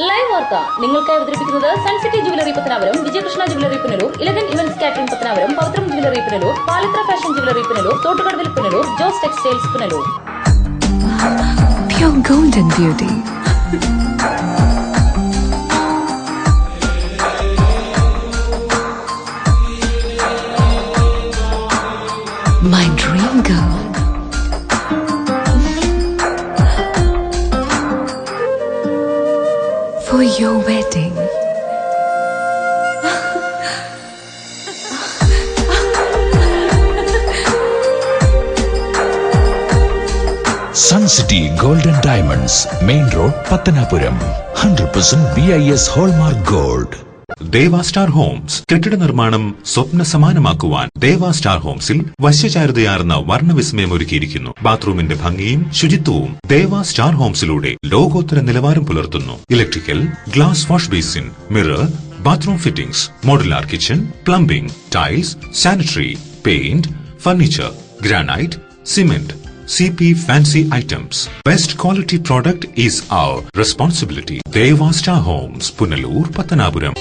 Live വാർത്ത നിങ്ങൾക്കായി അവതരിപ്പിക്കുന്നത് Suncity jewellery Pathanapuram, Vijayakrishna jewellery Punalur, 11 events catering Pathanapuram, Pavithram jewellery Punalur, Palithra fashion jewellery Punalur, തോട്ടുകടവിൽ Punalur, Jose textiles Punalur. Pure golden beauty. My dream girl. For your wedding. Sun City Golden Diamonds, Main Road, Pattanapuram. 100% BIS Hallmark Gold. Deva star Holmes കെട്ടിട നിർമ്മാണം സ്വപ്ന സമാനമാക്കുവാൻ ദേവ star ഹോംസിൽ വശ്യചാരുതയാർന്ന വർണ്ണവിസ്മയം ഒരുക്കിയിരിക്കുന്നു. ബാത്റൂമിന്റെ ഭംഗിയും ശുചിത്വവും ദേവ star ഹോംസിലൂടെ ലോകോത്തര നിലവാരം പുലർത്തുന്നു. Electrical, glass wash basin, mirror, bathroom fittings, modular kitchen, plumbing, tiles, sanitary, paint, furniture, granite, cement, CP fancy items. Best quality product is our responsibility. Deva Star Homes, Punalur, Pattanapuram.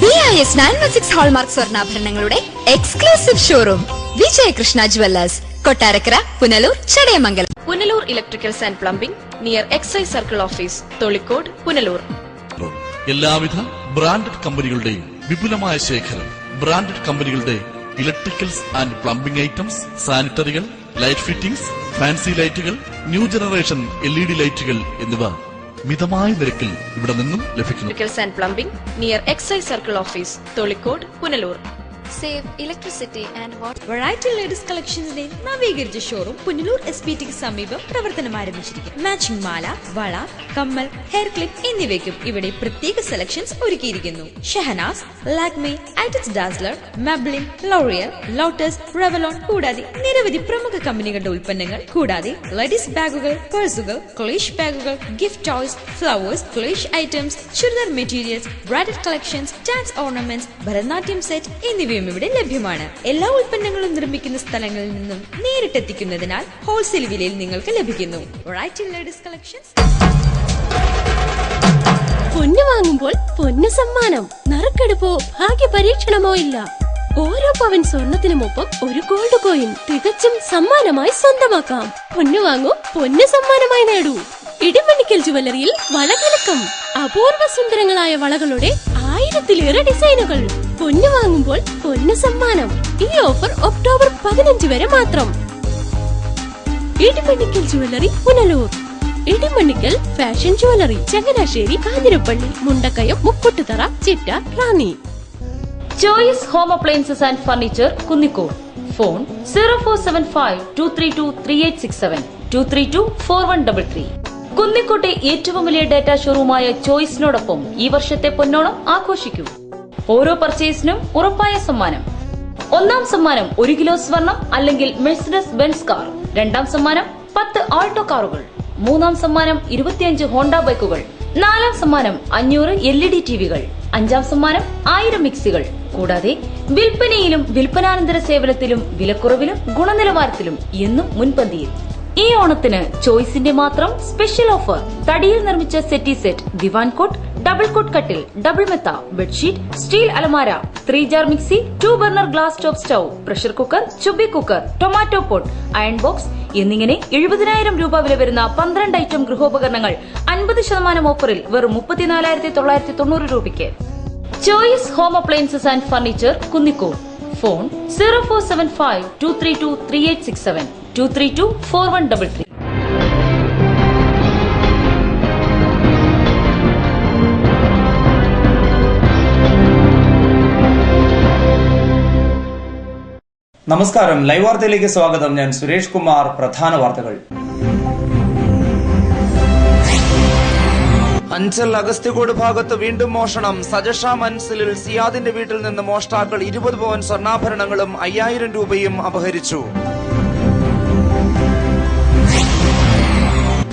BIS 916 hallmark സ്വർണ്ണാഭരണങ്ങളുടെ exclusive showroom Vijayakrishna jewellers, Kottarakkara, Punalur, Chadayamangalam. Punalur electricals and plumbing near excise circle office, Tholicode, Punalur. എല്ലാവിധ branded കമ്പനികളുടെയും വിപുലമായ ശേഖരം. Branded കമ്പനികളുടെ electricals and plumbing items, സാനിറ്ററികൾ, light fittings, fancy ലൈറ്റുകൾ, new generation LED ലൈറ്റുകൾ എന്നിവ മിതമായ നിരക്കിൽ ഇവിടെ നിന്നും ലഭിക്കുന്നു. Electricals and plumbing near excise circle office, Tholicode, Punalur. Save electricity and water. Variety ladies കളക്ഷൻസിന്റെ നവീകരിച്ച ഷോറൂം പുനലൂർ SPTക്ക് സമീപം പ്രവർത്തനം ആരംഭിച്ചിരിക്കുന്നു. മാച്ചിംഗ് മാല, വള, കമ്മൽ, ഹെയർ ക്ലിപ്പ് എന്നിവയ്ക്കും ഇവിടെ പ്രത്യേക സെലക്ഷൻസ് ഒരുക്കിയിരിക്കുന്നു. Shahnaz, Lakme, Eyetex Dazzler, Maybelline, L'Oreal, Lotus, Revlon കൂടാതെ നിരവധി പ്രമുഖ കമ്പനികളുടെ ഉൽപ്പന്നങ്ങൾ, കൂടാതെ ലേഡീസ് ബാഗുകൾ, പേഴ്സുകൾ, ക്ലേഷ് ബാഗുകൾ, ഗിഫ്റ്റ് ടോയ്സ്, ഫ്ലവേഴ്സ്, ക്ലേഷ് items, churidar materials, bridal collections, dance ornaments, Bharatanatyam set എന്നിവയും ഇവിടെ ലഭ്യമാണ്. എല്ലാ ഉൽപ്പന്നങ്ങളും നിർമ്മിക്കുന്ന സ്ഥലങ്ങളിൽ നിന്നും നേരിട്ടെത്തിക്കുന്നതിനാൽ ഹോൾസെയിൽ വിലയിൽ നിങ്ങൾക്ക് ലഭിക്കുന്നു. Variety ladies collections. പൊന്നു വാങ്ങുമ്പോൾ പൊന്നു സമ്മാനം, നറുക്കെടുപ്പോ ഭാഗ്യ പരീക്ഷണമോ ഇല്ല. ഓരോ പവൻ സ്വർണത്തിനുമൊപ്പം ഒരു ഗോൾഡ് കോയിൻ തികച്ചും സമ്മാനമായി സ്വന്തമാക്കാം. പൊന്നു വാങ്ങൂ, പൊന്നു സമ്മാനമായി നേടൂ. ഇടിമണിക്കൽ ജുവലറിയിൽ വളകലക്കം. അപൂർവ സുന്ദരങ്ങളായ വളകളുടെ 1000-ലേറെ ഡിസൈനുകൾ. പൊന്നു വാങ്ങുമ്പോൾ പൊന്നു സമ്മാനം. ഈ ഓഫർ ഒക്ടോബർ 15 വരെ മാത്രം. Idimanikkal jewellery, Punalur. Idimanikkal fashion jewellery, Changanassery, Kanjirappally, Mundakayam, Mukkoottuthara, Chitta, Ranni. Choice home appliances and furniture, Kunnicode. Phone 0475-232-3867, 232-4133. കുന്നിക്കോട്ടെ ഏറ്റവും വലിയ ഡാറ്റ ഷോറൂമായ ചോയ്സിനോടൊപ്പം ഈ വർഷത്തെ പൊന്നോണം ആഘോഷിക്കൂ. ഓരോ പർച്ചേസിനും ഉറപ്പായ സമ്മാനം. ഒന്നാം സമ്മാനം 1 കിലോ സ്വർണം അല്ലെങ്കിൽ മെഴ്സിഡസ് ബെൻസ് കാർ. രണ്ടാം സമ്മാനം 10 ആൾട്ടോ കാറുകൾ. മൂന്നാം സമ്മാനം 25 ഹോണ്ട ബൈക്കുകൾ. നാലാം സമ്മാനം 500 LED ടിവികൾ. അഞ്ചാം സമ്മാനം 1000 മിക്സികൾ. കൂടാതെ വിൽപ്പനയിലും വിൽപ്പനാനന്തര സേവനത്തിലും വിലക്കുറവിലും ഗുണനിലവാരത്തിലും എന്നും മുൻപന്തിയിൽ. ഈ ഓണത്തിന് ചോയ്സിന്റെ മാത്രം സ്പെഷ്യൽ ഓഫർ. തടിയിൽ നിർമ്മിച്ച settee set, divan cot, double cot കട്ടിൽ, ഡബിൾ മെത്ത, ബെഡ്ഷീറ്റ്, സ്റ്റീൽ അലമാര, 3 jar mixie, 2 burner glass top stove, pressure cooker, ചുബി cooker, tomato pot, iron box എന്നിങ്ങനെ 70,000 രൂപ വില വരുന്ന 12 ഐറ്റം ഗൃഹോപകരണങ്ങൾ 50% ഓഫറിൽ വെറും 34,990 രൂപയ്ക്ക്. Choice home appliances and furniture, Kunnicode. Phone 0475-232-3867, 232-4133. നമസ്കാരം, ലൈവ് വാർത്തയിലേക്ക് സ്വാഗതം. ഞാൻ സുരേഷ് കുമാർ. പ്രധാന വാർത്തകൾ. അഞ്ചൽ അഗസ്ത്യകോട് ഭാഗത്ത് വീണ്ടും മോഷണം. സജഷ മൻസിലിൽ സിയാദിന്റെ വീട്ടിൽ നിന്ന് മോഷ്ടാക്കൾ 20 പവൻ സ്വർണ്ണാഭരണങ്ങളും 5000 രൂപയും അപഹരിച്ചു.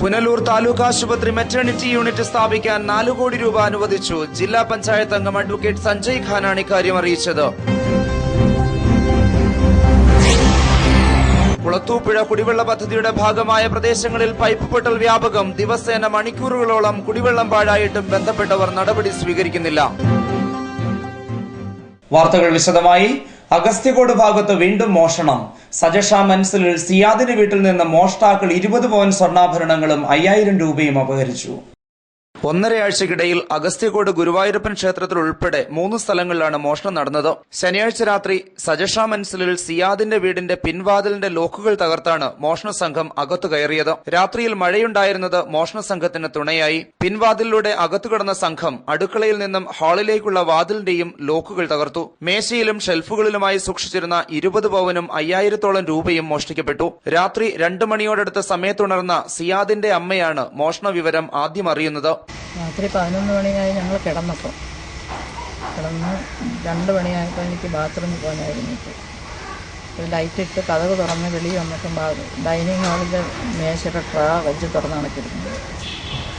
പുനലൂർ താലൂക്ക് ആശുപത്രി മെറ്റേണിറ്റി യൂണിറ്റ് സ്ഥാപിക്കാൻ 4 കോടി രൂപ അനുവദിച്ചു. ജില്ലാ പഞ്ചായത്ത് അംഗം അഡ്വക്കേറ്റ് സഞ്ജയ് ഖാനാണ് ഇക്കാര്യം അറിയിച്ചത്. കുളത്തൂപ്പുഴ കുടിവെള്ള പദ്ധതിയുടെ ഭാഗമായ പ്രദേശങ്ങളിൽ പൈപ്പ് പൊട്ടൽ വ്യാപകം. ദിവസേന മണിക്കൂറുകളോളം കുടിവെള്ളം പാഴായിട്ടും ബന്ധപ്പെട്ടവർ നടപടി സ്വീകരിക്കുന്നില്ല. വാർത്തകൾ വിശദമായി. അഗസ്ത്യകോട് ഭാഗത്ത് വീണ്ടും മോഷണം. സജഷ മൻസിലിൽ സിയാദിന്റെ വീട്ടിൽ നിന്ന് മോഷ്ടാക്കൾ 20 പവൻ സ്വർണ്ണാഭരണങ്ങളും 5000 രൂപയും അപഹരിച്ചു. 1.5 ആഴ്ചക്കിടയിൽ അഗസ്ത്യകോട് ഗുരുവായൂരപ്പൻ ക്ഷേത്രത്തിൽ ഉൾപ്പെടെ 3 സ്ഥലങ്ങളിലാണ് മോഷണം നടന്നത്. ശനിയാഴ്ച രാത്രി സജഷ മൻസിലിൽ സിയാദിന്റെ വീടിന്റെ പിൻവാതിലിന്റെ ലോക്കുകൾ തകർത്താണ് മോഷണ സംഘം അകത്തു കയറിയത്. രാത്രിയിൽ മഴയുണ്ടായിരുന്നത് മോഷണ സംഘത്തിന് തുണയായി. പിൻവാതിലിലൂടെ അകത്തു കടന്ന സംഘം അടുക്കളയിൽ നിന്നും ഹാളിലേക്കുള്ള വാതിലിന്റെയും ലോക്കുകൾ തകർത്തു. മേശയിലും ഷെൽഫുകളിലുമായി സൂക്ഷിച്ചിരുന്ന 20 പവനും 5000-ഓളം രൂപയും മോഷ്ടിക്കപ്പെട്ടു. രാത്രി 2 മണിയോടടുത്ത സമയത്തുണർന്ന സിയാദിന്റെ അമ്മയാണ് മോഷണ വിവരം ആദ്യം അറിയുന്നത്. രാത്രി 11 മണിയായി ഞങ്ങൾ കിടന്ന് 2 മണിയായപ്പോൾ എനിക്ക് ബാത്റൂമിൽ പോകാനായിരുന്നു. ഒരു ലൈറ്റ് ഇട്ട് കതക് തുറന്ന് വെളിയിൽ വന്നിട്ടും ഡൈനിങ് ഹാളിൻ്റെ മേശയുടെ ട്രാ വെച്ച് തുറന്ന് കണക്കിരുന്നത്.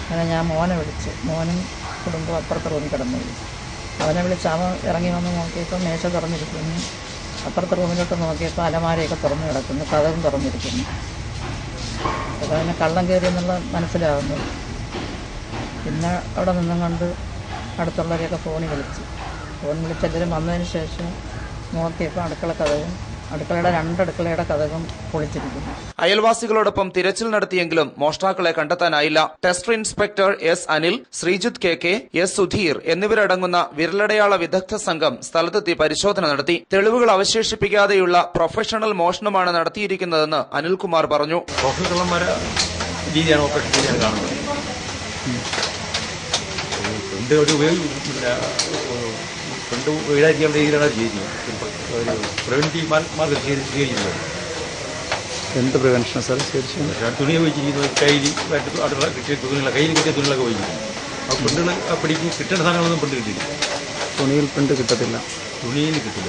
അങ്ങനെ ഞാൻ മോനെ വിളിച്ചു. മോനും കുടുംബം അപ്പുറത്തെ റൂമിൽ കിടന്നു. അവനെ വിളിച്ച് അവൻ ഇറങ്ങി വന്ന് നോക്കിയപ്പോൾ മേശ തുറന്നിരിക്കുന്നു. അപ്പുറത്തെ റൂമിലോട്ട് നോക്കിയപ്പോൾ അലമാരയൊക്കെ തുറന്ന് കിടക്കുന്നു, കതകും തുറന്നിരിക്കുന്നു. അപ്പോൾ അവന് കള്ളം കയറി എന്നുള്ള മനസ്സിലാവുന്നു. പിന്നെ അവിടെ നിന്നും കൊണ്ട് അടുത്തുള്ളവരെയൊക്കെ ഫോൺ വിളിച്ച് എല്ലാവരും വന്നതിന് ശേഷം നോക്കിയപ്പോൾ അടുക്കളയുടെ 2 അടുക്കളയുടെ കതകും പൊളിച്ചിരിക്കുന്നു. അയൽവാസികളോടൊപ്പം തിരച്ചിൽ നടത്തിയെങ്കിലും മോഷ്ടാക്കളെ കണ്ടെത്താനായില്ല. Test inspector S Anil, Sreejith K, S Sudheer എന്നിവരടങ്ങുന്ന വിരലടയാള വിദഗ്ധ സംഘം സ്ഥലത്തെത്തി പരിശോധന നടത്തി. തെളിവുകൾ അവശേഷിപ്പിക്കാതെയുള്ള പ്രൊഫഷണൽ മോഷണമാണ് നടത്തിയിരിക്കുന്നതെന്ന് അനിൽകുമാർ പറഞ്ഞു. വീടായിരിക്കേണ്ട രീതിയിലാണ് ചെയ്യുന്നത്. ഒരു പ്രിവെന്റീവ് മാർഗം സ്വീകരിക്കുന്നത്. എന്ത് പ്രിവെൻഷൻ സാർ സ്വീകരിച്ചു? തുണി ഉപയോഗിച്ചിരിക്കുന്നത് കയ്യിൽ കിട്ടിയ തുണികളൊക്കെ ഉപയോഗിക്കുന്നു. ആ പെണ്ണുകൾ പിടിക്കും. കിട്ടേണ്ട സാധനങ്ങളൊന്നും പെണ്ണ് കിട്ടില്ല. തുണിയിൽ പ്രിന്റ് കിട്ടത്തില്ല. തുണിയിൽ കിട്ടില്ല.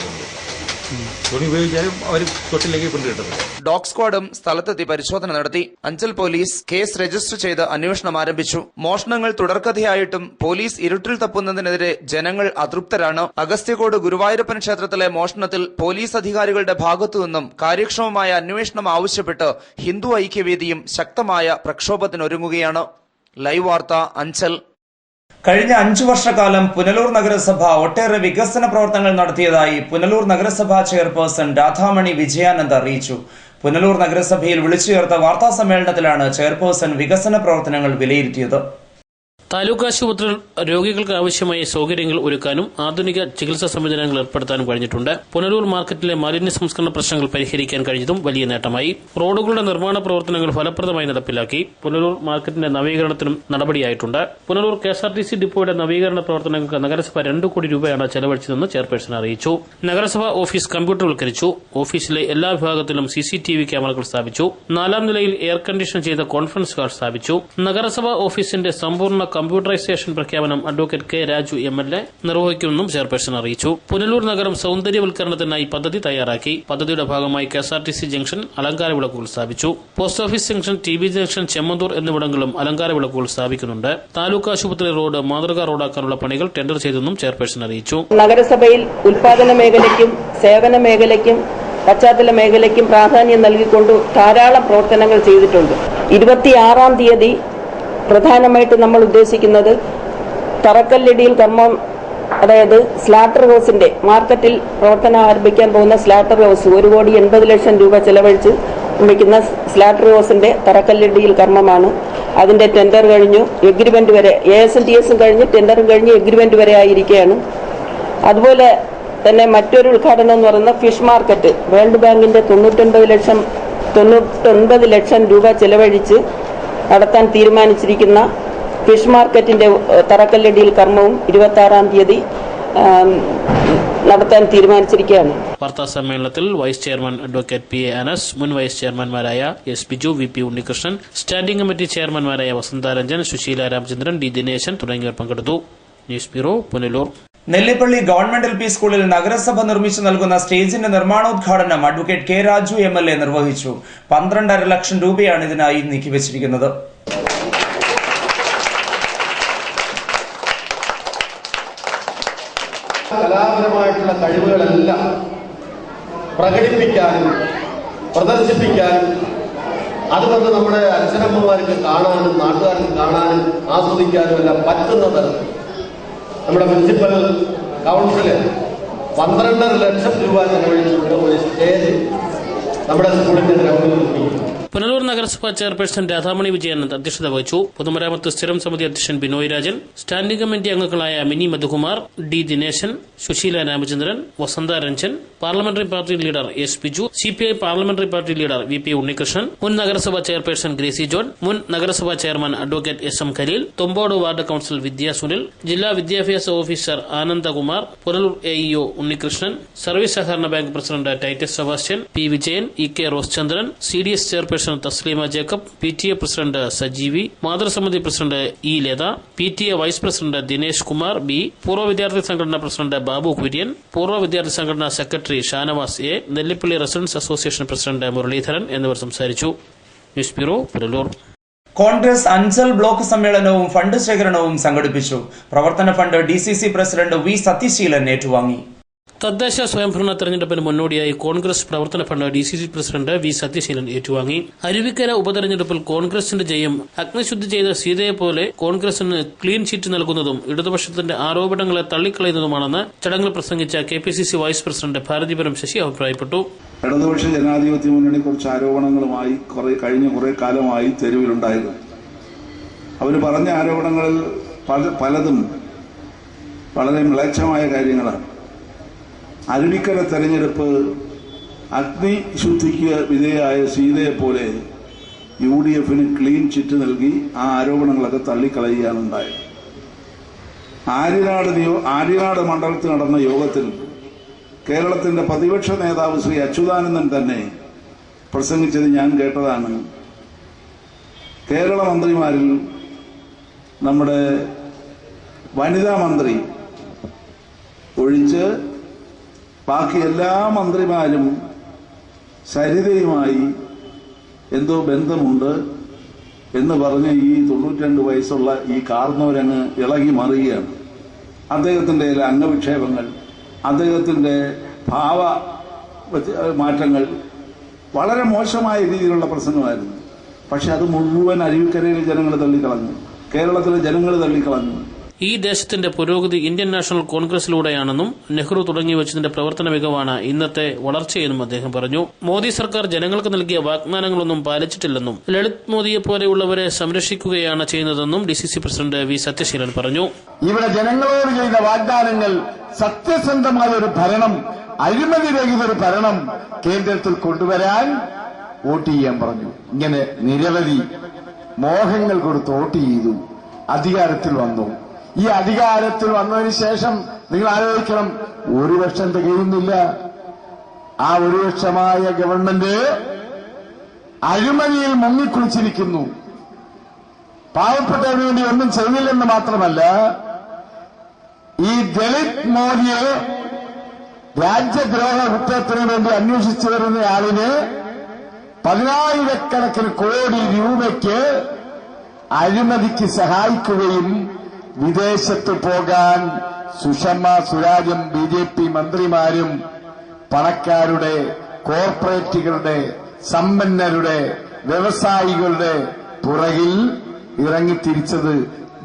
തുണി ഉപയോഗിച്ചാലും അവർ തൊട്ടിലേക്ക് പെണ്ണ് കിട്ടുന്നത്. ഡോഗ് സ്ക്വാഡും സ്ഥലത്തെത്തി പരിശോധന നടത്തി. അഞ്ചൽ പോലീസ് കേസ് രജിസ്റ്റർ ചെയ്ത് അന്വേഷണം ആരംഭിച്ചു. മോഷണങ്ങൾ തുടർക്കഥയായിട്ടും പോലീസ് ഇരുട്ടിൽ തപ്പുന്നതിനെതിരെ ജനങ്ങൾ അതൃപ്തരാണ്. അഗസ്ത്യകോട് ഗുരുവായൂരപ്പൻ ക്ഷേത്രത്തിലെ മോഷണത്തിൽ പോലീസ് അധികാരികളുടെ ഭാഗത്തുനിന്നും കാര്യക്ഷമമായ അന്വേഷണം ആവശ്യപ്പെട്ട് ഹിന്ദു ഐക്യവേദിയും ശക്തമായ പ്രക്ഷോഭത്തിനൊരുങ്ങുകയാണ്. ലൈവ് വാർത്ത, അഞ്ചൽ. കഴിഞ്ഞ 5 വർഷക്കാലം പുനലൂർ നഗരസഭ ഒട്ടേറെ വികസന പ്രവർത്തനങ്ങൾ നടത്തിയതായി പുനലൂർ നഗരസഭാ ചെയർപേഴ്സൺ രാധാമണി വിജയാനന്ദ് അറിയിച്ചു. പുനലൂർ നഗരസഭയിൽ വിളിച്ചു ചേർത്ത വാർത്താ സമ്മേളനത്തിലാണ് ചെയർപേഴ്സൺ വികസന പ്രവർത്തനങ്ങൾ വിലയിരുത്തിയത്. താലൂക്ക് ആശുപത്രിയിൽ രോഗികൾക്ക് ആവശ്യമായ സൌകര്യങ്ങൾ ഒരുക്കാനും ആധുനിക ചികിത്സാ സംവിധാനങ്ങൾ ഏർപ്പെടുത്താനും കഴിഞ്ഞിട്ടുണ്ട്. പുനലൂർ മാർക്കറ്റിലെ മാലിന്യ സംസ്കരണ പ്രശ്നങ്ങൾ പരിഹരിക്കാൻ കഴിഞ്ഞതും വലിയ നേട്ടമായി. റോഡുകളുടെ നിർമ്മാണ പ്രവർത്തനങ്ങൾ ഫലപ്രദമായി നടപ്പിലാക്കി. പുനലൂർ മാർക്കറ്റിന്റെ നവീകരണത്തിനും നടപടിയായിട്ടുണ്ട്. പുനലൂർ KSRTC ഡിപ്പോയുടെ നവീകരണ പ്രവർത്തനങ്ങൾക്ക് നഗരസഭ 2 കോടി രൂപയാണ് ചെലവഴിച്ചതെന്ന് ചെയർപേഴ്സൺ അറിയിച്ചു. നഗരസഭ ഓഫീസ് കമ്പ്യൂട്ടർവൽക്കരിച്ചു. ഓഫീസിലെ എല്ലാ വിഭാഗത്തിലും CCTV ക്യാമറകൾ സ്ഥാപിച്ചു. 4ാം നിലയിൽ എയർ കണ്ടീഷൻ ചെയ്ത കോൺഫറൻസ് ഹാൾ സ്ഥാപിച്ചു. നഗരസഭ ഓഫീസിന്റെ സമ്പൂർണ്ണ കമ്പ്യൂട്ടറൈസേഷൻ പ്രഖ്യാപനം അഡ്വക്കേറ്റ് കെ രാജു MLA നിർവഹിക്കുമെന്നും ചെയർപേഴ്സൺ അറിയിച്ചു. പുനലൂർ നഗരം സൌന്ദര്യവൽക്കരണത്തിനായി പദ്ധതി തയ്യാറാക്കി. പദ്ധതിയുടെ ഭാഗമായി KSRTC ജംഗ്ഷൻ അലങ്കാര വിളക്കുകൾ സ്ഥാപിച്ചു. Post office junction, TB junction, Chemmanthur എന്നിവിടങ്ങളിലും അലങ്കാര വിളക്കുകൾ സ്ഥാപിക്കുന്നുണ്ട്. താലൂക്ക് ആശുപത്രി റോഡ് മാതൃകാ റോഡാക്കാനുള്ള പണികൾ ടെൻഡർ ചെയ്തെന്നും ചെയർപേഴ്സൺ അറിയിച്ചു. നഗരസഭയിൽ ഉൽപാദന മേഖലയ്ക്കും സേവന മേഖലയ്ക്കും പശ്ചാത്തല മേഖലയ്ക്കും പ്രാധാന്യം നൽകിക്കൊണ്ട് ധാരാളം പ്രവർത്തനങ്ങൾ ചെയ്തിട്ടുണ്ട്. 26-ാം തീയതി പ്രധാനമായിട്ട് നമ്മൾ ഉദ്ദേശിക്കുന്നത് തറക്കല്ലിടിയിൽ കർമ്മം, അതായത് സ്ലാട്ടർ ഹൗസിന്റെ മാർക്കറ്റിൽ പ്രവർത്തനം ആരംഭിക്കാൻ പോകുന്ന സ്ലാട്ടർ ഹൗസ് 1,80,00,000 രൂപ ചെലവഴിച്ച് നിർമ്മിക്കുന്ന സ്ലാട്ടർ ഹൗസിന്റെ തറക്കല്ലിടിയിൽ കർമ്മമാണ്. അതിന്റെ ടെൻഡർ കഴിഞ്ഞു, എഗ്രിമെന്റ് വരെ AS&TS കഴിഞ്ഞ് ടെൻഡറും കഴിഞ്ഞ് എഗ്രിമെന്റ് വരെ ആയിരിക്കുകയാണ്. അതുപോലെ തന്നെ മറ്റൊരു ഉദ്ഘാടനം എന്ന് പറയുന്ന ഫിഷ് മാർക്കറ്റ് വേൾഡ് ബാങ്കിന്റെ 99 ലക്ഷം രൂപ ചെലവഴിച്ച് നടത്താൻ തീരുമാനിച്ചിരിക്കുന്ന ഫിഷ് മാർക്കറ്റിന്റെ തറക്കല്ലിടിയിൽ കർമ്മവും 26-ാം തീയതി നടത്താൻ തീരുമാനിച്ചിരിക്കുകയാണ്. വാർത്താ സമ്മേളനത്തിൽ vice chairman advocate PA Anas, മുൻ വൈസ് ചെയർമാൻമാരായ S Biju, VP Unnikrishnan, standing committee ചെയർമാൻമാരായ വസന്താരഞ്ജൻ, സുശീല രാമചന്ദ്രൻ, D ദിനേശൻ തുടങ്ങിയവർ പങ്കെടുത്തു. News bureau, Punalur. Nellippally government LP സ്കൂളിൽ നഗരസഭ നിർമ്മിച്ചു നൽകുന്ന സ്റ്റേജിന്റെ നിർമ്മാണോദ്ഘാടനം അഡ്വക്കേറ്റ് കെ രാജു MLA നിർവഹിച്ചു. 12.5 ലക്ഷം രൂപയാണ് ഇതിനായി നീക്കിവച്ചിരിക്കുന്നത്. കലാപരമായിട്ടുള്ള കഴിവുകളെല്ലാം പ്രകടിപ്പിക്കാനും പ്രദർശിപ്പിക്കാനും അതുകൊണ്ട് നമ്മുടെ അച്ഛനമ്മമാർക്ക് കാണാനും നാട്ടുകാർക്ക് കാണാനും ആസ്വദിക്കാനും എല്ലാം പറ്റുന്ന തരത്തിൽ നമ്മുടെ മുനിസിപ്പൽ കൗൺസില് 12.5 ലക്ഷം രൂപ ചെലവഴിച്ചുകൊണ്ട് ഒരു സ്റ്റേജ് നമ്മുടെ സ്കൂളിന്റെ ഗ്രൗണ്ടിൽ നിർമ്മിക്കുന്നു. പുനലൂർ നഗരസഭാ ചെയർപേഴ്സൺ രാധാമണി വിജയൻ അധ്യക്ഷത വഹിച്ചു. പൊതുമരാമത്ത് സ്ഥിരം സമിതി അധ്യക്ഷൻ ബിനോയ് രാജൻ, സ്റ്റാൻഡിംഗ് കമ്മിറ്റി അംഗങ്ങളായ Mini Madhukumar, D Dineshan, Susheela Ramachandran, Vasantha Ranjan, parliamentary party leader S Biju, CPI parliamentary party leader V P Unnikrishnan, മുൻ നഗരസഭാ ചെയർപേഴ്സൺ ഗ്രേസി ജോൺ, മുൻ നഗരസഭാ chairman advocate S M Khaleel, Thompode ward council Vidya Sunil, ജില്ലാ വിദ്യാഭ്യാസ officer Anandakumar, Punalur AEO Unnikrishnan, service സഹകരണ bank president Titus Sebastian, P Vijayan, E K Roschandran, CDS chairperson Thasleema Jacob, PTA president സജീവി, മാതൃസമിതി president E Latha, PTA vice president Dinesh Kumar B, പൂർവ്വ വിദ്യാർത്ഥി സംഘടന പ്രസിഡന്റ് ബാബു കുര്യൻ, പൂർവ്വ വിദ്യാർത്ഥി സംഘടന secretary Shanavas A, Nellippally residents association president Muraleedharan എന്നിവർ സംസാരിച്ചു. News bureau, Punalur. Congress Anchal block സമ്മേളനവും ഫണ്ട് ശേഖരണവും സംഘടിപ്പിച്ചു. പ്രവർത്തന fund DCC president V Sathyaseelan ഏറ്റുവാങ്ങി. തദ്ദേശ സ്വയംഭരണ തെരഞ്ഞെടുപ്പിന് മുന്നോടിയായി കോൺഗ്രസ് പ്രവർത്തന fund DCC president V Sathyaseelan ഏറ്റുവാങ്ങി. അരുവിക്കര ഉപതെരഞ്ഞെടുപ്പിൽ കോൺഗ്രസിന്റെ ജയം അഗ്നിശുദ്ധി ചെയ്ത സീതയെ പോലെ കോൺഗ്രസിന് ക്ലീൻ ചീറ്റ് നൽകുന്നതും ഇടതുപക്ഷത്തിന്റെ ആരോപണങ്ങളെ തള്ളിക്കളയുന്നതുമാണെന്ന് ചടങ്ങിൽ പ്രസംഗിച്ച KPCC vice president Bharathipuram Sasi അഭിപ്രായപ്പെട്ടു. ഇടതുപക്ഷ ജനാധിപത്യ മുന്നണി കുറച്ച് ആരോപണങ്ങളുമായി കഴിഞ്ഞ കുറെ കാലമായി തെരുവിലുണ്ടായിരുന്നു. അവർ പറഞ്ഞ ആരോപണങ്ങളിൽ പലതും വളരെ മ്ലേച്ഛമായ കാര്യങ്ങളാണ്. അരുവിക്കര തെരഞ്ഞെടുപ്പ് അഗ്നിശുദ്ധിക്ക് വിധേയായ സീതയെ പോലെ UDFന് ക്ലീൻ ചിറ്റ് നൽകി ആ ആരോപണങ്ങളൊക്കെ തള്ളിക്കളയുകയാണ് ഉണ്ടായത്. ആര്യനാട് മണ്ഡലത്തിൽ നടന്ന യോഗത്തിൽ കേരളത്തിന്റെ പ്രതിപക്ഷ നേതാവ് ശ്രീ അച്യുതാനന്ദൻ തന്നെ പ്രസംഗിച്ചത് ഞാൻ കേട്ടതാണ്. കേരള മന്ത്രിമാരിൽ നമ്മുടെ വനിതാ മന്ത്രി ഒഴിച്ച് ബാക്കി എല്ലാ മന്ത്രിമാരും സരിതയുമായി എന്തോ ബന്ധമുണ്ട് എന്ന് പറഞ്ഞ് ഈ 92 വയസ്സുള്ള ഈ കാർന്നോരങ്ങ് ഇളകി മറിയുകയാണ്. അദ്ദേഹത്തിന്റെ അംഗവിക്ഷേപങ്ങൾ, അദ്ദേഹത്തിന്റെ ഭാവ മാറ്റങ്ങൾ വളരെ മോശമായ രീതിയിലുള്ള പ്രസംഗമായിരുന്നു. പക്ഷെ അത് മുഴുവൻ അരുവിക്കരയിലെ ജനങ്ങൾ തള്ളിക്കളഞ്ഞു, കേരളത്തിലെ ജനങ്ങൾ തള്ളിക്കളഞ്ഞു. ഈ ദേശത്തിന്റെ പുരോഗതി ഇന്ത്യൻ നാഷണൽ കോൺഗ്രസിലൂടെയാണെന്നും നെഹ്റു തുടങ്ങി വെച്ചതിന്റെ പ്രവർത്തന മികവാണ് ഇന്നത്തെ വളർച്ചയെന്നും അദ്ദേഹം പറഞ്ഞു. മോദി സർക്കാർ ജനങ്ങൾക്ക് നൽകിയ വാഗ്ദാനങ്ങളൊന്നും പാലിച്ചിട്ടില്ലെന്നും ലളിത് മോദിയെ പോലെയുള്ളവരെ സംരക്ഷിക്കുകയാണ് ചെയ്യുന്നതെന്നും DCC പ്രസിഡന്റ് വി സത്യശീലൻ പറഞ്ഞു. ഇവിടെ ജനങ്ങളോട് ചെയ്ത വാഗ്ദാനങ്ങൾ സത്യസന്ധമായ ഒരു ഭരണം, അഴിമതിരഹിത ഒരു ഭരണം കേന്ദ്രത്തിൽ കൊണ്ടുവരാൻ വോട്ട് ചെയ്യാൻ പറഞ്ഞു. ഇങ്ങനെ നിരവധി മോഹങ്ങൾ കൊടുത്ത് വോട്ട് ചെയ്തു, അധികാരത്തിൽ വന്നു. ഈ അധികാരത്തിൽ വന്നതിന് ശേഷം നിങ്ങൾ ആലോചിക്കണം, 1 വർഷം തികയുന്നില്ല. ആ 1 വർഷമായ ഗവൺമെന്റ് അഴിമതിയിൽ മുങ്ങിക്കുളിച്ചിരിക്കുന്നു. പാവപ്പെട്ടവന് വേണ്ടി ഒന്നും ചെയ്തില്ലെന്ന് മാത്രമല്ല, ഈ ദളിത് മോദിയെ രാജ്യദ്രോഹ കുറ്റത്തിന് വേണ്ടി അന്വേഷിച്ചു വരുന്നയാളിന് 10,000 കോടി രൂപയ്ക്ക് അഴിമതിക്ക് സഹായിക്കുകയും വിദേശത്ത് പോകാൻ സുഷമ സ്വരാജും BJP മന്ത്രിമാരും പണക്കാരുടെ, കോർപ്പറേറ്റുകളുടെ, സമ്പന്നരുടെ, വ്യവസായികളുടെ പുറകിൽ ഇറങ്ങിത്തിരിച്ചത്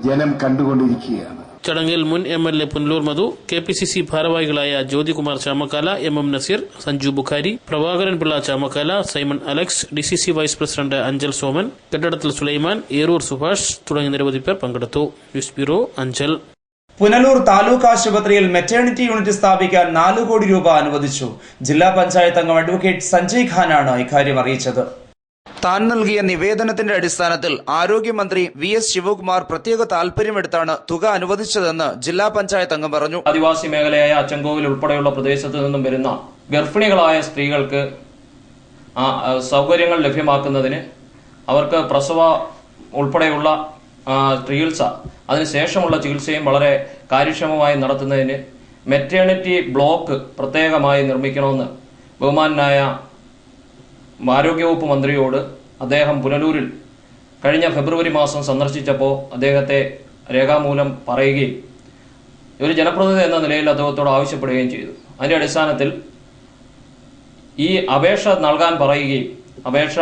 ജനം കണ്ടുകൊണ്ടിരിക്കുകയാണ്. ചടങ്ങിൽ മുൻ MLA പുനലൂർ മധു, KPCC ഭാരവാഹികളായ Jyothikumar Chamakkala, MM Naseer, Sanju Bukhari, Prabhakaran Pillai Chamakkala, Simon Alex, DCC vice president Anchal Soman, കെട്ടിടത്തിൽ സുലൈമാൻ, ഏരൂർ സുഭാഷ് തുടങ്ങിയ നിരവധി പേർ പങ്കെടുത്തു. News bureau, Anchal. പുനലൂർ താലൂക്ക് ആശുപത്രിയിൽ മെറ്റേണിറ്റി യൂണിറ്റ് സ്ഥാപിക്കാൻ 4 കോടി രൂപ അനുവദിച്ചു. ജില്ലാ പഞ്ചായത്ത് അംഗം അഡ്വക്കേറ്റ് സഞ്ജയ് ഖാനാണ് ഇക്കാര്യം അറിയിച്ചത്. താൻ നൽകിയ നിവേദനത്തിന്റെ അടിസ്ഥാനത്തിൽ ആരോഗ്യമന്ത്രി VS ശിവകുമാർ പ്രത്യേക താൽപര്യമെടുത്താണ് തുക അനുവദിച്ചതെന്ന് ജില്ലാ പഞ്ചായത്ത് അംഗം പറഞ്ഞു. ആദിവാസി മേഖലയായ അച്ചൻകോവിൽ ഉൾപ്പെടെയുള്ള പ്രദേശത്ത് നിന്നും വരുന്ന ഗർഭിണികളായ സ്ത്രീകൾക്ക് സൗകര്യങ്ങൾ ലഭ്യമാക്കുന്നതിന്, അവർക്ക് പ്രസവ ഉൾപ്പെടെയുള്ള ചികിത്സ, അതിനുശേഷമുള്ള ചികിത്സയും വളരെ കാര്യക്ഷമമായി നടത്തുന്നതിന് മെറ്റേണിറ്റി ബ്ലോക്ക് പ്രത്യേകമായി നിർമ്മിക്കണമെന്ന് ബഹുമാനായ ആരോഗ്യവകുപ്പ് മന്ത്രിയോട് അദ്ദേഹം പുനലൂരിൽ കഴിഞ്ഞ ഫെബ്രുവരി മാസം സന്ദർശിച്ചപ്പോൾ അദ്ദേഹത്തെ രേഖാമൂലം പറയുകയും ഒരു ജനപ്രതിനിധി എന്ന നിലയിൽ അദ്ദേഹത്തോട് ആവശ്യപ്പെടുകയും ചെയ്തു. അതിന്റെ അടിസ്ഥാനത്തിൽ ഈ അപേക്ഷ നൽകാൻ പറയുകയും അപേക്ഷ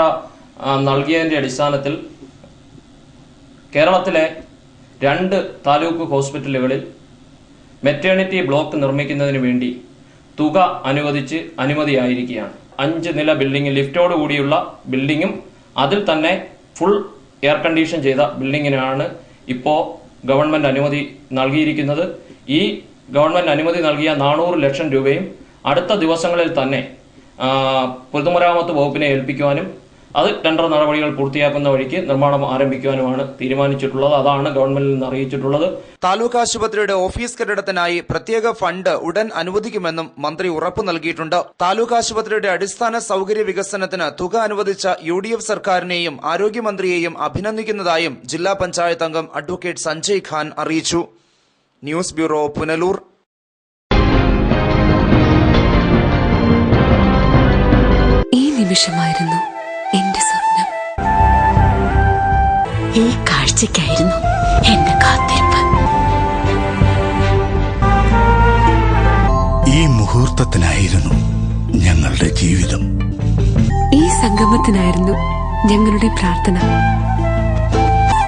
നൽകിയതിന്റെ അടിസ്ഥാനത്തിൽ കേരളത്തിലെ 2 താലൂക്ക് ഹോസ്പിറ്റലുകളിൽ മെറ്റേണിറ്റി ബ്ലോക്ക് നിർമ്മിക്കുന്നതിന് വേണ്ടി തുക അനുവദിച്ച് അനുമതിയായിരിക്കുകയാണ്. 5 നില ബിൽഡിംഗ്, ലിഫ്റ്റോട് കൂടിയുള്ള ബിൽഡിങ്ങും അതിൽ തന്നെ ഫുൾ എയർ കണ്ടീഷൻ ചെയ്ത ബിൽഡിങ്ങിനാണ് ഇപ്പോൾ ഗവൺമെന്റ് അനുമതി നൽകിയിരിക്കുന്നത്. ഈ ഗവൺമെന്റ് അനുമതി നൽകിയ 400 ലക്ഷം രൂപയും അടുത്ത ദിവസങ്ങളിൽ തന്നെ പൊതുമരാമത്ത് വകുപ്പിനെ ഏൽപ്പിക്കുവാനും അത് ടെൻഡർ നടപടികൾ പൂർത്തിയാക്കുന്ന വഴിക്ക് നിർമ്മാണം ആരംഭിക്കുവാനുമാണ് തീരുമാനിച്ചിട്ടുള്ളത്. അതാണ് ഗവൺമെന്റിൽ നിന്ന് അറിയിച്ചിട്ടുള്ളത്. താലൂക്ക് ആശുപത്രിയുടെ ഓഫീസ് കെട്ടിടത്തിനായി പ്രത്യേക ഫണ്ട് ഉടൻ അനുവദിക്കുമെന്നും മന്ത്രി ഉറപ്പു നൽകിയിട്ടുണ്ട്. താലൂക്ക് ആശുപത്രിയുടെ അടിസ്ഥാന സൗകര്യ വികസനത്തിന് തുക അനുവദിച്ച UDF സർക്കാരിനെയും ആരോഗ്യമന്ത്രിയെയും അഭിനന്ദിക്കുന്നതായും ജില്ലാ പഞ്ചായത്ത് അംഗം അഡ്വക്കേറ്റ് സഞ്ജയ് ഖാൻ അറിയിച്ചു. News bureau, Punalur. ഈ നിമിഷമായിരുന്നു എന്റെ സ്വപ്നം. ഈ കാഴ്ചയ്ക്കായിരുന്നു എന്റെ കാത്തിരിപ്പ്. ഈ മുഹൂർത്തത്തിനായിരുന്നു ഞങ്ങളുടെ ജീവിതം. ഈ സംഗമത്തിനായിരുന്നു ഞങ്ങളുടെ പ്രാർത്ഥന.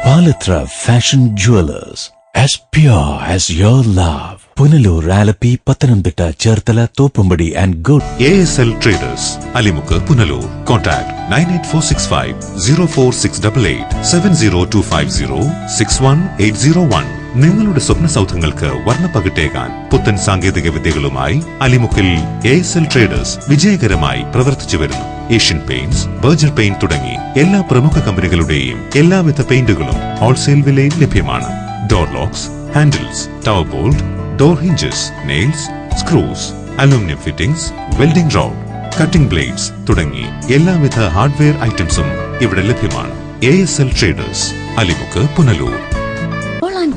Palathra fashion jewellers, as pure as your love. Punalur, Alleppey, Pathanamthitta, Cherthala, Thoppumpady and good. ASL Traders, Alimukku, Punalur. Contact 98465 04688 70250 61801. നിങ്ങളുടെ സ്വപ്ന സൗധങ്ങൾക്ക് വർണ്ണപ്പകിട്ടേകാൻ പുത്തൻ സാങ്കേതിക വിദ്യകളുമായി അലിമുക്കിൽ ASL Traders വിജയകരമായി പ്രവർത്തിച്ചു വരുന്നു. ഏഷ്യൻ പെയിന്റ്സ്, ബർജർ പെയിന്റ് തുടങ്ങി എല്ലാ പ്രമുഖ കമ്പനികളുടെയും എല്ലാവിധ പെയിന്റുകളും ഹോൾസെയിൽ വിലയിൽ ലഭ്യമാണ്. Door locks, handles, tower bolt, door hinges, nails, screws, aluminium fittings, welding road, cutting blades തുടങ്ങി എല്ലാവിധ ഹാർഡ്വെയർ ഐറ്റംസും ഇവിടെ ലഭ്യമാണ്. ASL Traders, Alimukku, Punalur.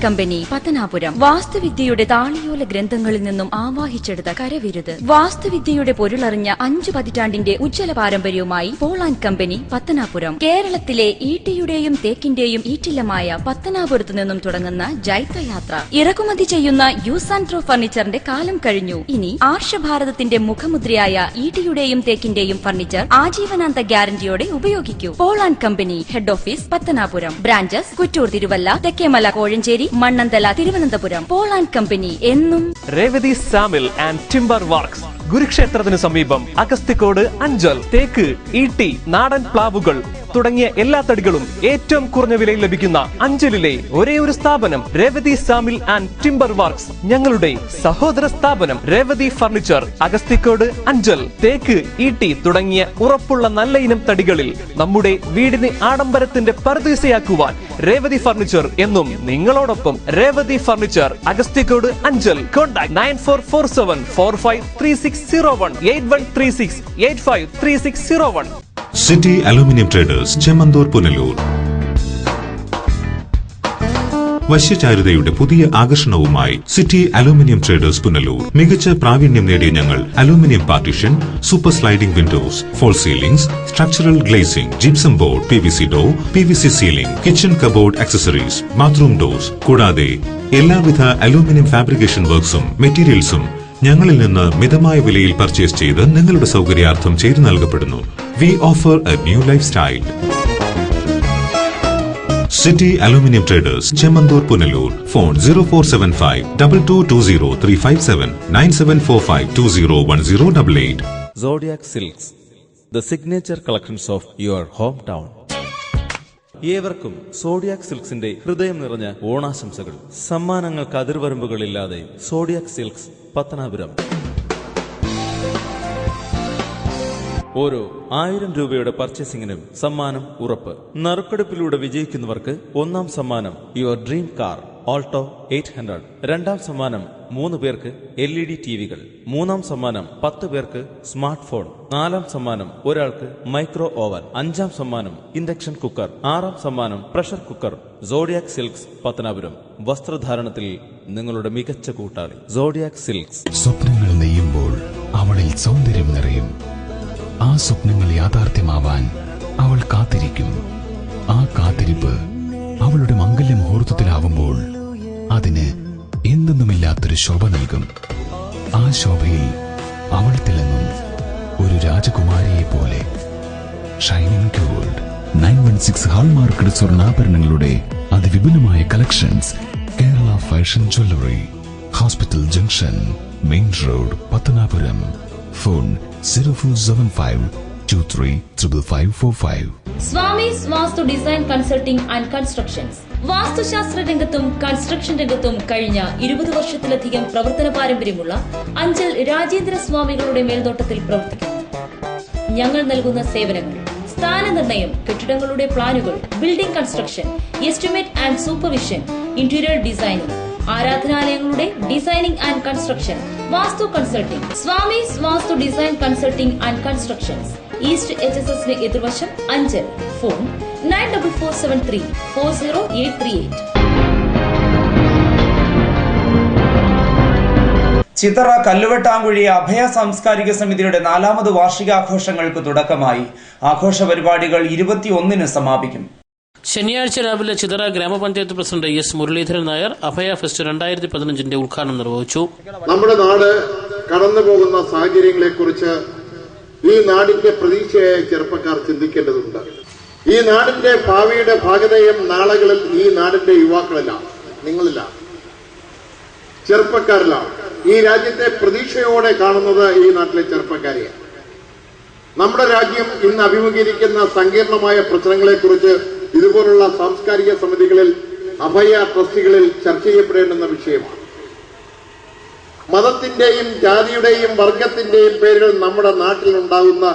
Company, Pathanapuram. വാസ്തുവിദ്യയുടെ താളിയോല ഗ്രന്ഥങ്ങളിൽ നിന്നും ആവാഹിച്ചെടുത്ത കരവിരുത്. വാസ്തുവിദ്യയുടെ പൊരുളറിഞ്ഞ 5 പതിറ്റാണ്ടിന്റെ ഉജ്ജ്വല പാരമ്പര്യവുമായി പോൾ ആൻഡ് കമ്പനി, പത്തനാപുരം. കേരളത്തിലെ ഈട്ടിയുടെയും തേക്കിന്റെയും ഈറ്റില്ലമായ പത്തനാപുരത്തു നിന്നും തുടങ്ങുന്ന ജൈത്രയാത്ര. ഇറക്കുമതി ചെയ്യുന്ന യൂസ് ആൻഡ് ത്രോ ഫർണിച്ചറിന്റെ കാലം കഴിഞ്ഞു. ഇനി ആർഷഭാരതത്തിന്റെ മുഖമുദ്രയായ ഈട്ടിയുടെയും തേക്കിന്റെയും ഫർണിച്ചർ ആജീവനാന്ത ഗ്യാരണ്ടിയോടെ ഉപയോഗിക്കൂ. Paul and company, head office Pathanapuram, branches Kuttoor, Thiruvalla, Thekkemala, Kozhencherry, Mannanthala, Thiruvananthapuram. Paul and company എന്നും Revathi sawmill and timber works, ഗുരുക്ഷേത്രത്തിന് സമീപം, അഗസ്തിക്കോട്, അഞ്ചൽ. തേക്ക്, ഈട്ടി, നാടൻ പ്ലാവുകൾ തുടങ്ങിയ എല്ലാ തടികളും ഏറ്റവും കുറഞ്ഞ വിലയിൽ ലഭിക്കുന്ന അഞ്ചലിലെ ഒരേ ഒരു സ്ഥാപനം Revathi sawmill and timber works. ഞങ്ങളുടെ സഹോദര സ്ഥാപനം രേവതി ഫർണിച്ചർ, അഗസ്തിക്കോട്, അഞ്ചൽ. തേക്ക്, ഈട്ടി തുടങ്ങിയ ഉറപ്പുള്ള നല്ല ഇനം തടികളിൽ നമ്മുടെ വീടിന് ആഡംബരത്തിന്റെ പർദീസയാക്കുവാൻ രേവതി ഫർണിച്ചർ എന്നും നിങ്ങളോടൊപ്പം. Revathi furniture, Agasthikode, Anchal. Contact 9447453601 8136853601. City aluminium traders, Chemmanthoor, Punalur. വശ്യചാരുതയുടെ പുതിയ ആകർഷണവുമായി സിറ്റി അലൂമിനിയം ട്രേഡേഴ്സ്, പുനലൂർ. മികച്ച പ്രാവീണ്യം നേടിയ ഞങ്ങൾ aluminium partition, super sliding windows, false ceilings, structural glazing, gypsum board, PVC door, PVC ceiling, kitchen cupboard accessories, bathroom doors കൂടാതെ എല്ലാവിധ അലൂമിനിയം ഫാബ്രിക്കേഷൻ വർക്ക്സും മെറ്റീരിയൽസും ഞങ്ങളിൽ നിന്ന് മിതമായ വിലയിൽ പർച്ചേസ് ചെയ്ത് നിങ്ങളുടെ സൗകര്യാർത്ഥം ചെയ്തു നൽകപ്പെടുന്നു. We offer a new lifestyle. City Aluminium Traders, Chemmanthur, Punalur. Phone 0475 2220 357 9745 201088. Zodiac Silks, the signature collections of your hometown. ഏവർക്കും സോഡിയാക് സിൽക്സിന്റെ ഹൃദയം നിറഞ്ഞ ഓണാശംസകൾ. സമ്മാനങ്ങൾക്ക് അതിർവരമ്പുകളില്ലാതെ സോഡിയാക് സിൽക്സ്, പത്തനാപുരം. ഓരോ 1000 രൂപയുടെ പർച്ചേസിംഗിനും സമ്മാനം ഉറപ്പ്. നറുക്കെടുപ്പിലൂടെ വിജയിക്കുന്നവർക്ക് 1ാം സമ്മാനം യുവർ ഡ്രീം കാർ ഓൾട്ടോ 800. 2ാം സമ്മാനം 3 പേർക്ക് LED ടിവികൾ. 3ാം സമ്മാനം 10 പേർക്ക് സ്മാർട്ട് ഫോൺ. 4ാം സമ്മാനം ഒരാൾക്ക് മൈക്രോ ഓവൻ. 5ാം സമ്മാനം ഇൻഡക്ഷൻ കുക്കർ. 6ാം സമ്മാനം pressure cooker. Zodiac silks, Pathanapuram. വസ്ത്രധാരണത്തിൽ നിങ്ങളുടെ മികച്ച കൂട്ടാളി സോഡിയാക് സിൽക്സ്. സ്വപ്നങ്ങൾ നെയ്യുമ്പോൾ അവളിൽ സൗന്ദര്യം നിറയും. ആ സ്വപ്നങ്ങൾ യാഥാർത്ഥ്യമാവാൻ അവൾ കാത്തിരിക്കും. ആ കാത്തിരിപ്പ് അവളുടെ മംഗല്യ മുഹൂർത്തത്തിലാവുമ്പോൾ അതിന് എന്തെന്നുമില്ലാത്തൊരു ശോഭ നൽകും. ആ ശോഭയിൽ അവൾ തിളങ്ങും ഒരു രാജകുമാരിയെ പോലെ. ഷൈനിങ് ഗോൾഡ് 916 ഹാൾമാർക്കഡ് സ്വർണ്ണാഭരണങ്ങളുടെ അതിവിപുലമായ collections. Kerala fashion jewellery, hospital junction, main road, Pathanapuram. Phone 0475235545. Swami's vastu design consulting and constructions. വാസ്തുശാസ്ത്ര രംഗത്തും കൺസ്ട്രക്ഷൻ രംഗത്തും കഴിഞ്ഞ 20 വർഷത്തിലധികം പ്രവർത്തന പാരമ്പര്യമുള്ള അഞ്ചൽ രാജേന്ദ്ര സ്വാമികളുടെ മേൽനോട്ടത്തിൽ പ്രവർത്തിക്കുന്നു. ഞങ്ങൾ നൽകുന്ന സേവനങ്ങൾ: സ്ഥാനനിർണയം, കെട്ടിടങ്ങളുടെ പ്ലാനുകൾ, building construction, estimate and supervision, interior designing, ആരാധനാലയങ്ങളുടെ designing and construction, vastu consulting. Swami's vastu design consulting and constructions, east HSS എതിർവശം, അഞ്ചൽ. ഫോൺ 9447340838. ചിതറ കല്ലുവെട്ടാങ്കുഴി അഭയ സാംസ്കാരിക സമിതിയുടെ 4ാമത് വാർഷികാഘോഷങ്ങൾക്ക് തുടക്കമായി. ആഘോഷ പരിപാടികൾ 21-ന് സമാപിക്കും. ശനിയാഴ്ച രാവിലെ ചിതറ ഗ്രാമപഞ്ചായത്ത് പ്രസിഡന്റ് S. മുരളീധരൻ നായർ അഭയ ഫെസ്റ്റ് 2015 ഉദ്ഘാടനം നിർവഹിച്ചു. നമ്മുടെ നാട് കടന്നു പോകുന്ന സാഹചര്യങ്ങളെക്കുറിച്ച് ഈ നാടിന്റെ പ്രതീക്ഷയായ ചെറുപ്പക്കാർ ചിന്തിക്കേണ്ടതുണ്ട്. ഈ നാടിന്റെ ഭാവിയുടെ ഭാഗതയും നാളുകളിൽ ഈ നാടിന്റെ യുവാക്കളിലാണ്, നിങ്ങളിലാണ്, ചെറുപ്പക്കാരിലാണ്. ഈ രാജ്യത്തെ പ്രതീക്ഷയോടെ കാണുന്നത് ഈ നാട്ടിലെ ചെറുപ്പക്കാരെയാണ്. നമ്മുടെ രാജ്യം ഇന്ന് അഭിമുഖീകരിക്കുന്ന സങ്കീർണമായ പ്രശ്നങ്ങളെക്കുറിച്ച് ഇതുപോലുള്ള സാംസ്കാരിക സമിതികളിൽ, അഭയ ട്രസ്റ്റുകളിൽ ചർച്ച ചെയ്യപ്പെടേണ്ടുന്ന വിഷയമാണ്. മതത്തിന്റെയും ജാതിയുടെയും വർഗത്തിന്റെയും പേരിൽ നമ്മുടെ നാട്ടിൽ ഉണ്ടാകുന്ന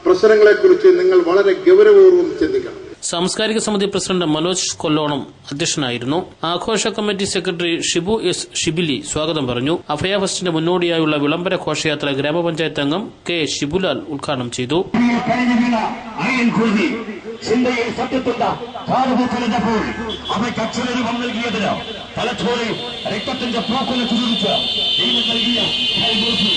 പ്രശ്നങ്ങളെക്കുറിച്ച് നിങ്ങൾ വളരെ ഗൗരവപൂർവ്വം ചിന്തിക്കണം. സാംസ്കാരിക സമിതി പ്രസിഡന്റ് മനോജ് കൊല്ലോണം അധ്യക്ഷനായിരുന്നു. ആഘോഷ committee secretary Shibu S. Shibili സ്വാഗതം പറഞ്ഞു. അഭയ ഫെസ്റ്റിന്റെ മുന്നോടിയായുള്ള വിളംബര ഘോഷയാത്ര ഗ്രാമപഞ്ചായത്ത് അംഗം K. ഷിബുലാൽ ഉദ്ഘാടനം ചെയ്തു. ചിന്തയിൽ സത്യത്തുണ്ട കാലുപൂക്കളിഞ്ഞപ്പോൾ അവയ്ക്ക് അക്ഷരരൂപം നൽകിയതിന് തലച്ചോറിൽ രക്തത്തിന്റെ പൂക്കുല ചുരുളിച്ച് ദൈവം നൽകിയ കൈകോർത്തി.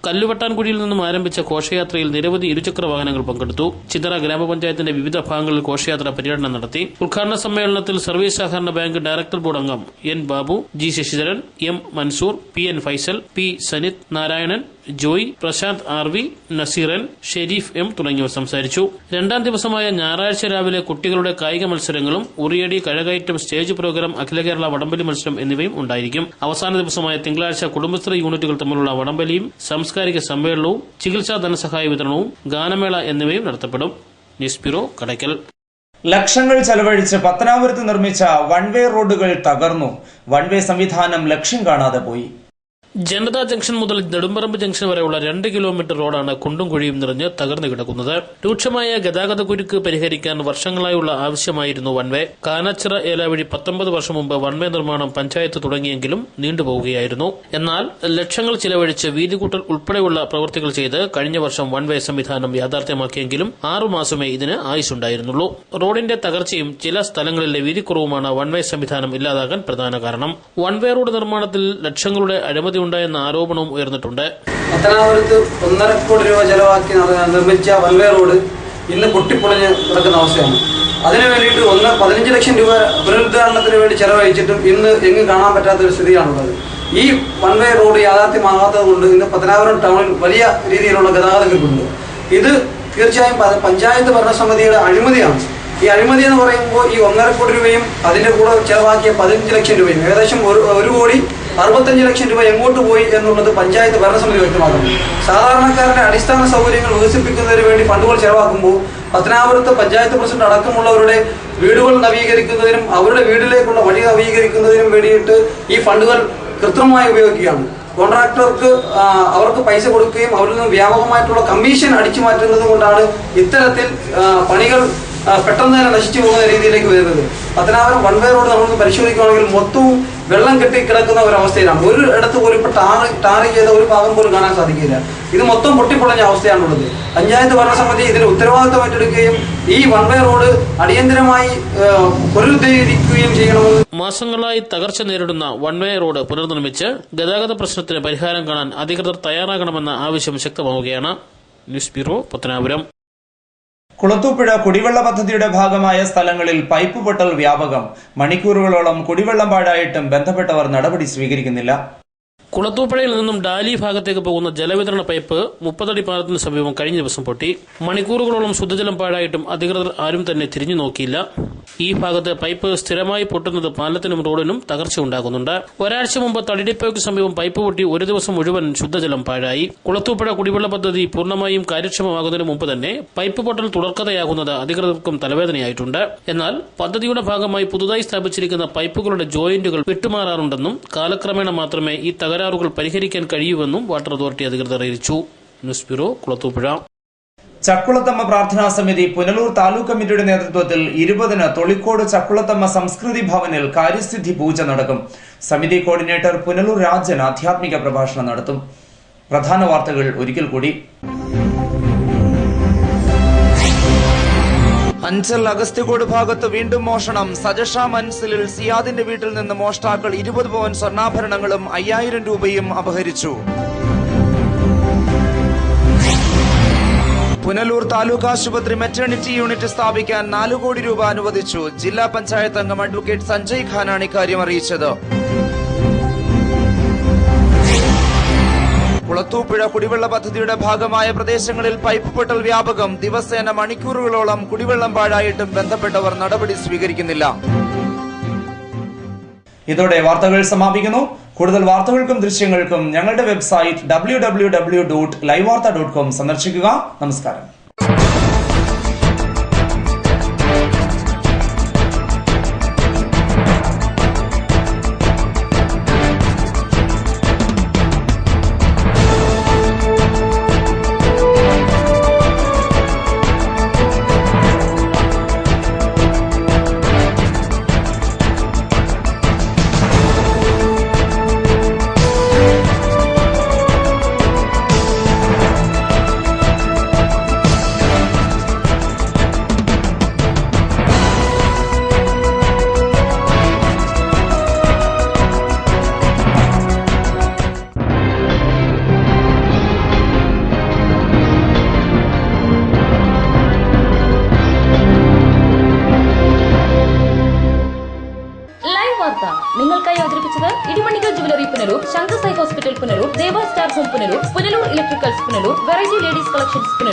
കല്ലുവട്ടാൻകുഴിയിൽ നിന്നും ആരംഭിച്ച ഘോഷയാത്രയിൽ നിരവധി ഇരുചക്ര വാഹനങ്ങൾ പങ്കെടുത്തു. ചിതറ ഗ്രാമപഞ്ചായത്തിന്റെ വിവിധ ഭാഗങ്ങളിൽ ഘോഷയാത്ര പര്യടനം നടത്തി. ഉദ്ഘാടന സമ്മേളനത്തിൽ സർവീസ് സഹകരണ ബാങ്ക് ഡയറക്ടർ ബോർഡ് അംഗം N. Babu, G. Sasidharan, M. Mansoor, P. N. Faisal, P. Sanith, Narayanan, Joy, Prashanth RV, Naseeran, Sherif M. തുടങ്ങിയവർ സംസാരിച്ചു. 2ാം ദിവസമായ ഞായറാഴ്ച രാവിലെ കുട്ടികളുടെ കായിക മത്സരങ്ങളും ഉറിയടി, കഴകയറ്റം, സ്റ്റേജ് പ്രോഗ്രാം, അഖില കേരള വടംവലി മത്സരം എന്നിവയും ഉണ്ടായിരിക്കും. അവസാന ദിവസമായ തിങ്കളാഴ്ച കുടുംബശ്രീ യൂണിറ്റുകൾ തമ്മിലുള്ള വടംവലിയും സാംസ്കാരിക സമ്മേളനവും ചികിത്സാ ധനസഹായ വിതരണവും ഗാനമേള എന്നിവയും നടത്തപ്പെടും. News bureau, Kadakkal. ലക്ഷങ്ങൾ ചെലവഴിച്ച് പത്തനാപുരത്ത് നിർമ്മിച്ച വൺവേ റോഡുകൾ തകർന്നു. വൺവേ സംവിധാനം ലക്ഷ്യം കാണാതെ പോയി. ജനതാ ജംഗ്ഷൻ മുതൽ നെടുമ്പറമ്പ് ജംഗ്ഷൻ വരെയുള്ള 2 കിലോമീറ്റർ റോഡാണ് കുണ്ടും കുഴിയും നിറഞ്ഞ് തകർന്നു കിടക്കുന്നത്. രൂക്ഷമായ ഗതാഗത കുരുക്ക് പരിഹരിക്കാൻ വർഷങ്ങളായുള്ള ആവശ്യമായിരുന്നു വൺവേ. കാനാച്ചിറ ഏലാവഴി 19 വർഷം മുമ്പ് വൺവേ നിർമ്മാണം പഞ്ചായത്ത് തുടങ്ങിയെങ്കിലും നീണ്ടുപോവുകയായിരുന്നു. എന്നാൽ ലക്ഷങ്ങൾ ചിലവഴിച്ച് വീതികൂട്ടൽ ഉൾപ്പെടെയുള്ള പ്രവൃത്തികൾ ചെയ്ത് കഴിഞ്ഞ വർഷം വൺവേ സംവിധാനം യാഥാർത്ഥ്യമാക്കിയെങ്കിലും 6 മാസമേ ഇതിന് ആയുസ്സുണ്ടായിരുന്നുള്ളൂ. റോഡിന്റെ തകർച്ചയും ചില സ്ഥലങ്ങളിലെ വീതിക്കുറവുമാണ് വൺവേ സംവിധാനം ഇല്ലാതാകാൻ പ്രധാന കാരണം. വൺവേ റോഡ് നിർമ്മാണത്തിൽ ലക്ഷങ്ങളുടെ അഴിമതി ഉണ്ടായെന്ന ആരോപണവും ഉയർന്നിട്ടുണ്ട്. പത്തനാപുരത്ത് 1.5 കോടി രൂപ ചെലവാക്കി നിർമ്മിച്ച വൺവേ റോഡ് ഇന്ന് പൊട്ടിപ്പൊളിഞ്ഞ് കിടക്കുന്ന അവസ്ഥയാണ്. അതിനു വേണ്ടിയിട്ട് 15 ലക്ഷം രൂപ പുനരുദ്ധാരണത്തിന് വേണ്ടി ചെലവഴിച്ചിട്ടും ഇന്ന് എങ്ങും കാണാൻ പറ്റാത്ത ഒരു സ്ഥിതിയാണുള്ളത്. ഈ വൺവേ റോഡ് യാഥാർത്ഥ്യമാകാത്തത് കൊണ്ട് ഇന്ന് പത്തനാപുരം ടൗണിൽ വലിയ രീതിയിലുള്ള ഗതാഗത കുരുക്കുണ്ട്. ഇത് തീർച്ചയായും പഞ്ചായത്ത് ഭരണസമിതിയുടെ അഴിമതിയാണ്. ഈ അഴിമതി എന്ന് പറയുമ്പോൾ ഈ 1.5 കോടി രൂപയും അതിന്റെ കൂടെ ചെലവാക്കിയ 15 ലക്ഷം രൂപയും ഏകദേശം 1.65 ലക്ഷം രൂപ എങ്ങോട്ട് പോയി എന്നുള്ളത് പഞ്ചായത്ത് ഭരണസമിതി വ്യക്തമാക്കണം. സാധാരണക്കാരുടെ അടിസ്ഥാന സൗകര്യങ്ങൾ വികസിപ്പിക്കുന്നതിന് വേണ്ടി ഫണ്ടുകൾ ചെലവാക്കുമ്പോൾ പത്തനാപുരത്ത് പഞ്ചായത്ത് പ്രസിഡന്റ് അടക്കമുള്ളവരുടെ വീടുകൾ നവീകരിക്കുന്നതിനും അവരുടെ വീട്ടിലേക്കുള്ള വഴി നവീകരിക്കുന്നതിനും വേണ്ടിയിട്ട് ഈ ഫണ്ടുകൾ കൃത്രിമമായി ഉപയോഗിക്കുകയാണ്. കോൺട്രാക്ടർക്ക് അവർക്ക് പൈസ കൊടുക്കുകയും അവരിൽ നിന്ന് വ്യാപകമായിട്ടുള്ള കമ്മീഷൻ അടിച്ചു മാറ്റുന്നത് കൊണ്ടാണ് ഇത്തരത്തിൽ പണികൾ പെട്ടെന്ന് തന്നെ നശിച്ചു പോകുന്ന രീതിയിലേക്ക് വരുന്നത്. പത്തനാപുരം വൺവേ റോഡ് നമ്മൾ പരിശോധിക്കുകയാണെങ്കിൽ മൊത്തവും വെള്ളം കെട്ടി കിടക്കുന്ന ഒരു അവസ്ഥയിലാണ്. ഒരു ഇടത്ത് പോലും ഇപ്പൊ ടാർ ചെയ്ത ഒരു ഭാഗം പോലും കാണാൻ സാധിക്കില്ല. ഇത് മൊത്തം പൊട്ടിപ്പൊളഞ്ഞ അവസ്ഥയാണുള്ളത്. പഞ്ചായത്ത് ഭരണസമിതി ഇതിന് ഉത്തരവാദിത്വം ഏറ്റെടുക്കുകയും ഈ വൺ വേ റോഡ് അടിയന്തരമായി പുനരുദ്ധരിക്കുകയും ചെയ്യണമെന്ന്. മാസങ്ങളായി തകർച്ച നേരിടുന്ന വൺ വേ റോഡ് പുനർനിർമ്മിച്ച് ഗതാഗത പ്രശ്നത്തിന് പരിഹാരം കാണാൻ അധികൃതർ തയ്യാറാകണമെന്ന ആവശ്യം ശക്തമാവുകയാണ്. News bureau, Pathanapuram. കുളത്തൂപ്പുഴ കുടിവെള്ള പദ്ധതിയുടെ ഭാഗമായ സ്ഥലങ്ങളിൽ പൈപ്പ് പൊട്ടൽ വ്യാപകം. മണിക്കൂറുകളോളം കുടിവെള്ളം പാഴായിട്ടും ബന്ധപ്പെട്ടവർ നടപടി സ്വീകരിക്കുന്നില്ല. കുളത്തൂപ്പുഴയിൽ നിന്നും ഡാലി ഭാഗത്തേക്ക് പോകുന്ന ജലവിതരണ പൈപ്പ് 30 അടി പാലത്തിന് സമീപം കഴിഞ്ഞ ദിവസം പൊട്ടി. മണിക്കൂറുകളോളം ശുദ്ധജലം പാഴായിട്ടും അധികൃതർ ആരും തന്നെ തിരിഞ്ഞു നോക്കിയില്ല. ഈ ഭാഗത്ത് പൈപ്പ് സ്ഥിരമായി പൊട്ടുന്നത് പാലത്തിനും റോഡിനും തകർച്ച ഉണ്ടാകുന്നുണ്ട്. ഒരാഴ്ച മുമ്പ് തടിഡിപ്പോയ്ക്ക് സമീപം പൈപ്പ് പൊട്ടി ഒരു ദിവസം മുഴുവൻ ശുദ്ധജലം പാഴായി. കുളത്തൂപ്പുഴ കുടിവെള്ള പദ്ധതി പൂർണ്ണമായും കാര്യക്ഷമമാകുന്നതിന് മുമ്പ് തന്നെ പൈപ്പ് പൊട്ടൽ തുടർക്കഥയാകുന്നത് അധികൃതർക്കും തലവേദനയായിട്ടുണ്ട്. എന്നാൽ പദ്ധതിയുടെ ഭാഗമായി പുതുതായി സ്ഥാപിച്ചിരിക്കുന്ന പൈപ്പുകളുടെ ജോയിന്റുകൾ വിട്ടുമാറാറുണ്ടെന്നും കാലക്രമേണ മാത്രമേ ഈ തകരാറുകൾ പരിഹരിക്കാൻ കഴിയൂവെന്നും വാട്ടർ അതോറിറ്റി അധികൃതർ അറിയിച്ചു. News bureau, Kulathupuzha. ചക്കുളത്തമ്മ പ്രാർത്ഥനാ സമിതി പുനലൂർ താലൂക്ക് കമ്മിറ്റിയുടെ നേതൃത്വത്തിൽ 20-ന് തൊളിക്കോട് ചക്കുളത്തമ്മ സംസ്കൃതി ഭവനിൽ കാര്യസിദ്ധി പൂജ നടക്കും. സമിതി കോർഡിനേറ്റർ പുനലൂർ രാജൻ ആധ്യാത്മിക പ്രഭാഷണം നടത്തും. പ്രധാന വാർത്തകൾ ഒരിക്കൽ കൂടി. അഞ്ചൽ അഗസ്ത്യകോട് ഭാഗത്ത് വീണ്ടും മോഷണം. സജഷ മൻസിലിൽ സിയാദിന്റെ വീട്ടിൽ നിന്ന് മോഷ്ടാക്കൾ 20 പവൻ സ്വർണ്ണാഭരണങ്ങളും 5000 രൂപയും അപഹരിച്ചു. പുനലൂർ താലൂക്ക് ആശുപത്രി മെറ്റേണിറ്റി യൂണിറ്റ് സ്ഥാപിക്കാൻ 4 കോടി രൂപ അനുവദിച്ചു. ജില്ലാ പഞ്ചായത്ത് അംഗം അഡ്വക്കേറ്റ് സഞ്ജയ് ഖാനാണ് ഇക്കാര്യം അറിയിച്ചത്. കുളത്തൂപ്പുഴ കുടിവെള്ള പദ്ധതിയുടെ ഭാഗമായ പ്രദേശങ്ങളിൽ പൈപ്പ് പൊട്ടൽ വ്യാപകം. ദിവസേന മണിക്കൂറുകളോളം കുടിവെള്ളം പാഴായിട്ടും ബന്ധപ്പെട്ടവർ നടപടി സ്വീകരിക്കുന്നില്ല. ഇതോടെ വാർത്തകൾ സമാപിക്കുന്നു. കൂടുതൽ വാർത്തകൾക്കും ദൃശ്യങ്ങൾക്കും ഞങ്ങളുടെ വെബ്സൈറ്റ് www.livevarta.com സന്ദർശിക്കുക. നമസ്കാരം. നിങ്ങൾക്കായി അവതരിപ്പിച്ചത് ഇടിമണികൾ jewellery Punalur, Shankar Sai hospital Punalur, Deva star home Punalur, Punalur electricals Punalur, variety ladies collections Punalur.